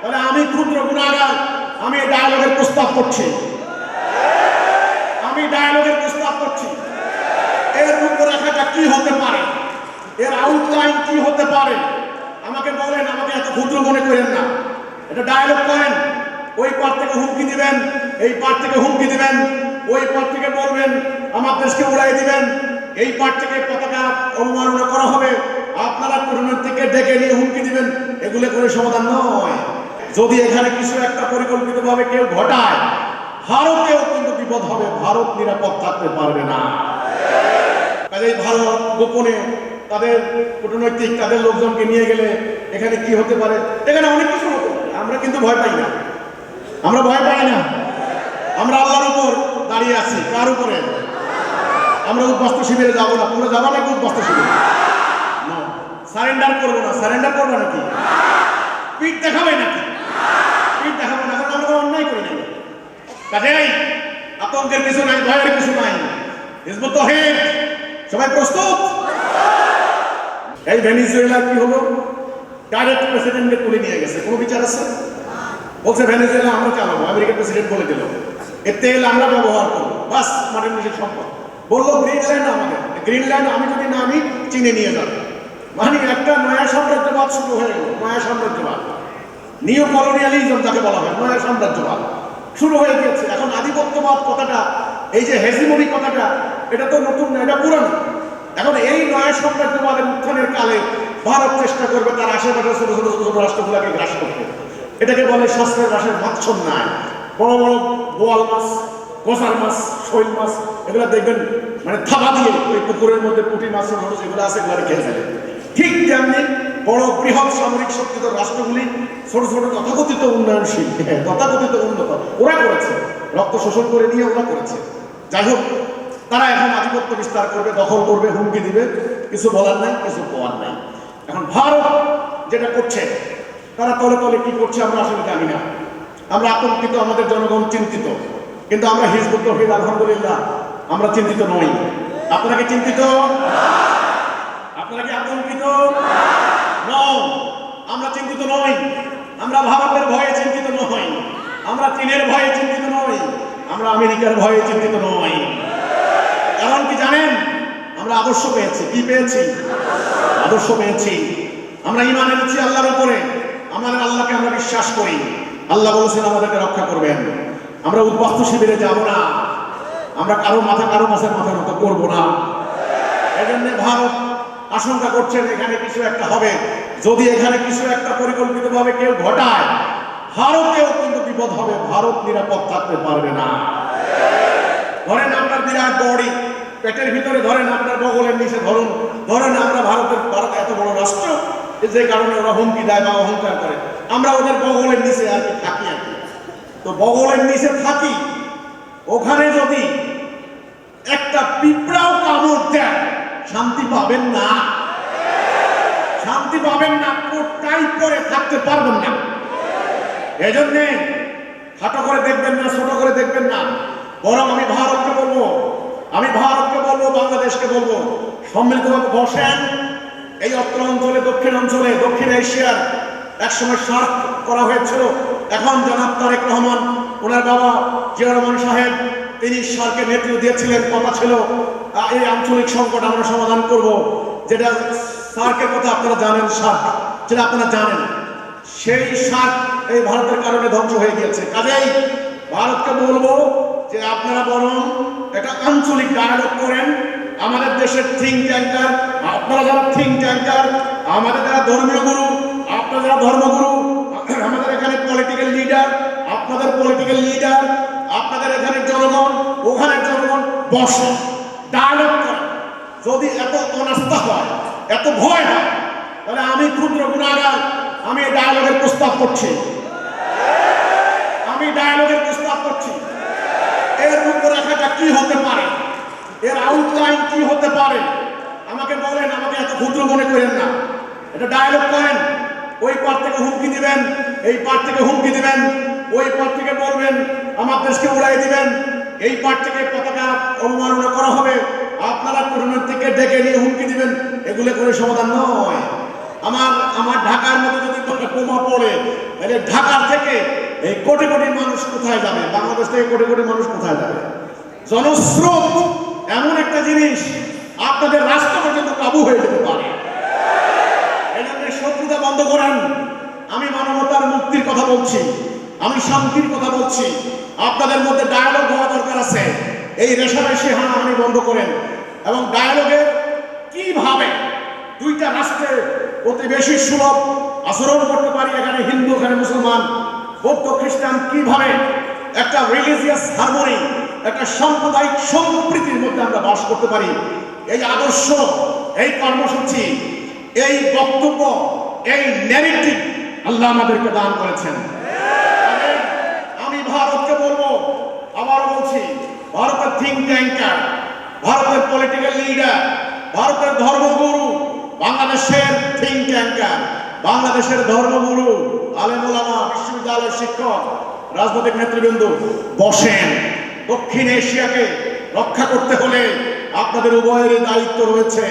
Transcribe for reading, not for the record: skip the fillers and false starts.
তাহলে আমি ক্ষুদ্র গুনাহগার, আমি ডায়ালগের প্রস্তাব করছি, আমি ডায়ালগের প্রস্তাব করছি। এর রূপরেখাটা কি হতে পারে, এর আউটলাইন কি হতে পারে আমাকে বলেন। আমাকে এত ক্ষুদ্র মনে করেন না, এটা ডায়ালগ করেন। ওই পার থেকে হুমকি দিবেন, এই পার থেকে হুমকি দিবেন, ওই পার থেকে বলবেন আমার দেশকে উড়াই দিবেন, এই পার থেকে পতাকা অবমাননা করা হবে, আপনারা কূটনীতিককে ডেকে নিয়ে হুমকি দিবেন। এগুলো করে সমাধান নয়। যদি এখানে কিছু একটা পরিকল্পিতভাবে কেউ ঘটায়, ভারতেও কিন্তু বিপদ হবে, ভারত নিরাপদ থাকতে পারবে না। কাজেই ভারত গোপনে তাদের কূটনৈতিক তাদের লোকজনকে নিয়ে গেলে এখানে কি হতে পারে, এখানে অনেক কিছু হতে পারে। আমরা কিন্তু ভয় পাই না, আমরা ভয় পাই না। আমরা আল্লাহর উপর দাঁড়িয়ে আছি। কার উপরে? আমরা উদ্বাস্তু শিবিরে যাবো না। তোমরা যাবো নাকি উদ্বাস্তু শিবিরে? সারেন্ডার করবো না। সারেন্ডার করবো নাকি? পিঠ দেখাবে নাকি? পিঠ দেখাবো না, কারণ আমরা অন্যায় করি না। কাজেই আতঙ্কের কিছু নাই, ভয়ের কিছু নাই। হিজবুত তাওহীদ সবাই প্রস্তুত? এই ভেনেজুয়েলা কি হলো? ডাইরেক্ট প্রেসিডেন্টকে তুলে নিয়ে গেছে। কোনো বিচার আছে? বলছে ভেনেজুয়েলা আমরা চালাবো, আমেরিকার প্রেসিডেন্ট বলে দিল এর তেল আমরা ব্যবহার করবো, বাস মাটির নিচের সম্পদ। বললো গ্রিনল্যান্ড আমাদের, গ্রিনল্যান্ড আমি যদি না আমি চীনে নিয়ে যাবো। মানে একটা নয়া সাম্রাজ্যবাদ শুরু হয়ে গেল। নয়া সাম্রাজ্যবাদ, নিউ কলোনিয়ালিজম যাকে বলা হয়, নয়া সাম্রাজ্যবাদ শুরু হয়ে গিয়েছে। এখন আধিপত্যবাদ কথাটা, এই যে হেজিমনি কথাটা, এটা তো নতুন না, এটা পুরানো। এখন এই নয়া সাম্রাজ্যবাদের উত্থানের কালে ভারত চেষ্টা করবে তার আশেপাশে ছোট ছোট ছোট ছোট রাষ্ট্রগুলোকে গ্রাস করতে। এটাকে বলে শাস্ত্রের ভাষায় মাৎসন্যায়। বড় বড় বোয়াল মাছ, কষার মাছ, শৈল মাছ, এগুলো দেখবেন মানে থাবা দিয়ে ওই পুকুরের মধ্যে পুঁটি মাছ যেগুলো আছে এগুলো খেয়ে ফেলে। ঠিক তেমনি বড় বৃহৎ সামরিক শক্তিত রাষ্ট্রগুলি ছোট ছোট তথাকথিত উন্নয়নশীল, তথাকথিত উন্নত ওরা করেছে, রক্ত শোষণ করে নিয়ে ওরা করেছে। যাই হোক, তারা এখন আধিপত্য বিস্তার করবে, দখল করবে, হুমকি দিবে, কিছু বলার নাই, কিছু পাওয়ার নাই। এখন ভারত যেটা করছে, তারা তলে তলে কি করছে আমরা আসলে জানি না। আমরা আতঙ্কিত, আমাদের জনগণ চিন্তিত, কিন্তু আমরা হিজবুত তাওহীদ আলহামদুলিল্লাহ আমরা চিন্তিত নই। আপনারা কি চিন্তিত? আপনারা কি আতঙ্কিত? নন। আমরা চিন্তিত নই। আমরা ভারতের ভয়ে চিন্তিত নই, আমরা চীনের ভয়ে চিন্তিত নই, আমরা আমেরিকার ভয়ে চিন্তিত নই। কারণ কি জানেন? আমরা আদর্শ পেয়েছি। কি পেয়েছি? আদর্শ পেয়েছি। আমরা ঈমান এনেছি আল্লাহর উপরে। আমাদের আল্লাহকে আমরা বিশ্বাস করি। আল্লাহ বলেছেন আমাদেরকে রক্ষা করবেন। আমরা উদ্বাস্তু শিবিরে যাব না, আমরা কারো মাছের মাথার মতো করবো না। এই জন্য ভারত আশঙ্কা করছেন এখানে কিছু একটা হবে। যদি এখানে কিছু একটা পরিকল্পিতভাবে কেউ ঘটায়, ভারতেও কিন্তু বিপদ হবে, ভারত নিরাপদ থাকতে পারবে না। ধরেন আপনার বিরাট বড়ি পেটের ভিতরে, ধরেন আপনার বগলের নিচে, ধরেন আমরা ভারত এত বড় রাষ্ট্র, যে কারণে ওরা হুমকি দেয় বা অহংকার করে, আমরা ওদের বগলের নিচে আর কি থাকি। আর কি তো বগলের নিচে থাকি, ওখানে যদি একটা পিঁপড়াও কামড় দেয় শান্তি পাবেন না, শান্তি পাবেন না, কোটাই করে থাকতে পারবেন না। এই জন্যে খাটো করে দেখবেন না, ছোট করে দেখবেন না, বরং আমি ভারতকে বলবো, বাংলাদেশকে বলবো, সম্মিলিতভাবে বসেন। এই অত্র অঞ্চলে, দক্ষিণ এশিয়ার একসময় সার্ক করা হয়েছিল। এখন জনাব তারেক রহমান, ওনার বাবা জিয়া রহমান সাহেব, তিনি সার্কের নেতৃত্ব দিয়েছিলেন। কথা ছিল এই আঞ্চলিক সংকট আমরা সমাধান করব। যেটা সার্কের কথা আপনারা জানেন, সার্ক যেটা আপনারা জানেন, সেই সার্ক এই ভারতের কারণে ধ্বংস হয়ে গিয়েছে। কাজেই ভারতকে বলবো যে আপনারা বরং একটা আঞ্চলিক ডায়ালগ করেন। আমাদের দেশের থিঙ্ক ট্যাঙ্কার, আপনারা যারা থিঙ্ক ট্যাঙ্কার, আমাদের যারা ধর্মীয় গুরু, আপনারা যারা ধর্মগুরু, আমাদের এখানে পলিটিক্যাল লিডার, আপনাদের পলিটিক্যাল লিডার, আপনাদের এখানে জনগণ, ওখানে জনগণ, বসে ডায়ালগ করেন। যদি এত অনাস্থা হয়, এত ভয় হয়, তাহলে আমি ক্ষুদ্র গুনাহগার, আমি ডায়ালগের প্রস্তাব করছি, আমি ডায়ালগের প্রস্তাব করছি। এর রূপরেখাটা কি হতে পারে, এর আউটলাইন কি হতে পারে আমাকে বলেন। আমাকে এত ক্ষুদ্র মনে করেন না, এটা ডায়ালগ করেন। ওই পার থেকে হুমকি দিবেন, এই পার থেকে হুমকি দিবেন, ওই পার থেকে বলবেন আমার দেশকে উড়াই দিবেন, এই পার থেকে পতাকা অবমাননা করা হবে, আপনারা কূটনীতিককে ডেকে নিয়ে হুমকি দিবেন। এগুলো করে সমাধান নয়। আমার ঢাকার মধ্যে যদি বোমা পড়ে, তাহলে ঢাকার থেকে এই কোটি কোটি মানুষ কোথায় যাবে? বাংলাদেশ থেকে কোটি কোটি মানুষ কোথায় যাবে? জনস্রোত এমন একটা জিনিস, আপনাদের রাস্তা পর্যন্ত কাবু হয়ে যেতে পারে। এই জন্য শত্রুতা বন্ধ করেন। আমি মানবতার মুক্তির কথা বলছি, আমি শান্তির কথা বলছি। আপনাদের মধ্যে ডায়ালগ হওয়া দরকার আছে। এই রেশারেশি হানাহানি বন্ধ করেন এবং ডায়ালগে কিভাবে দুইটা রাষ্ট্রের প্রতিবেশী সুলভ আচরণ করতে পারি, এখানে হিন্দু, এখানে মুসলমান, বৌদ্ধ, খ্রিস্টান, কিভাবে একটা রিলিজিয়াস হারমোনি, একটা সাম্প্রদায়িক সম্প্রীতির মধ্যে আমরা বাস করতে পারি, এই আদর্শ, এই কর্মসূচি, এই বক্তব্য, এই ন্যারেটিভ আল্লাহ আমাদেরকে দান করেছেন। আমি ভারতকে বলবো, আবার বলছি, ভারতের থিঙ্ক ট্যাঙ্কার, ভারতের পলিটিক্যাল লিডার, ভারতের ধর্মগুরু, বাংলাদেশের থিঙ্ক ট্যাঙ্কার, বাংলাদেশের ধর্মগুরু, আলেম ওলামা, বিশ্ববিদ্যালয়ের শিক্ষক, রাজনৈতিক নেতৃবৃন্দ, বসেন। দক্ষিণ এশিয়াকে রক্ষা করতে হলে আপনাদের উভয়েরই দায়িত্ব রয়েছে।